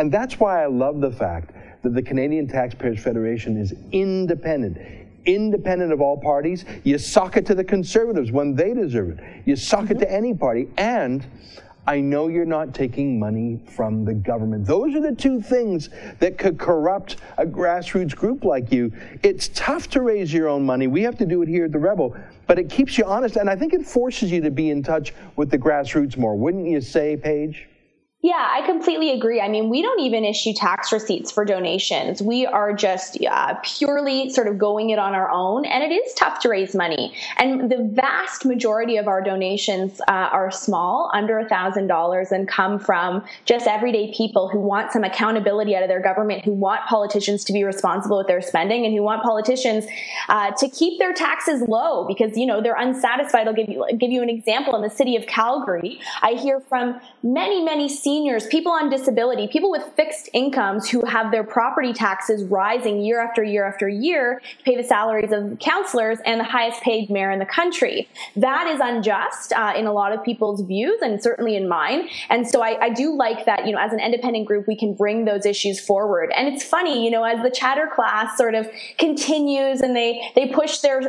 And that's why I love the fact that the Canadian Taxpayers Federation is independent of all parties. You sock it to the Conservatives when they deserve it. You sock it to any party. And I know you're not taking money from the government. Those are the two things that could corrupt a grassroots group like you. It's tough to raise your own money. We have to do it here at the Rebel, but it keeps you honest, and I think it forces you to be in touch with the grassroots more. Wouldn't you say, Paige? Yeah, I completely agree. I mean, we don't even issue tax receipts for donations. We are just purely sort of going it on our own, and it is tough to raise money. And the vast majority of our donations are small, under $1,000, and come from just everyday people who want some accountability out of their government, who want politicians to be responsible with their spending, and who want politicians to keep their taxes low because, you know, they're unsatisfied. I'll give you an example. In the city of Calgary, I hear from many seniors, people on disability, people with fixed incomes who have their property taxes rising year after year after year to pay the salaries of councillors and the highest paid mayor in the country. That is unjust in a lot of people's views, and certainly in mine. And so I do like that, you know, as an independent group, we can bring those issues forward. And it's funny, you know, as the chatter class sort of continues and they push their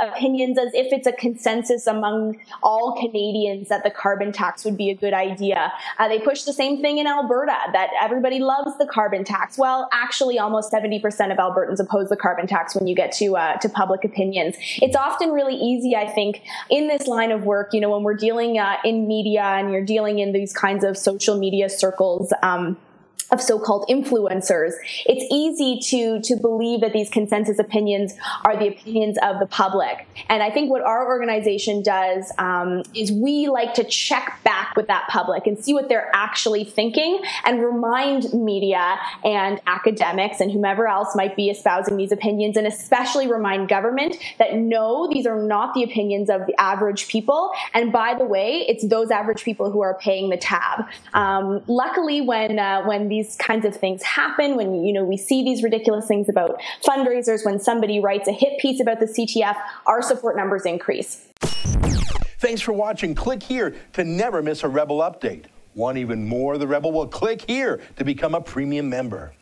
opinions as if it's a consensus among all Canadians that the carbon tax would be a good idea. They push the same thing in Alberta, that everybody loves the carbon tax. Well, actually, almost 70% of Albertans oppose the carbon tax when you get to public opinions. It's often really easy, I think, in this line of work, you know, when we're dealing in media and you're dealing in these kinds of social media circles, of so-called influencers, it's easy to believe that these consensus opinions are the opinions of the public. And I think what our organization does is we like to check back with that public and see what they're actually thinking and remind media and academics and whomever else might be espousing these opinions, and especially remind government that no, these are not the opinions of the average people. And by the way, it's those average people who are paying the tab. Luckily, when these kinds of things happen, when, you know, we see these ridiculous things about fundraisers, when somebody writes a hit piece about the CTF, our support numbers increase. Thanks for watching. Click here to never miss a Rebel update. Want even more of the Rebel? Well, click here to become a premium member.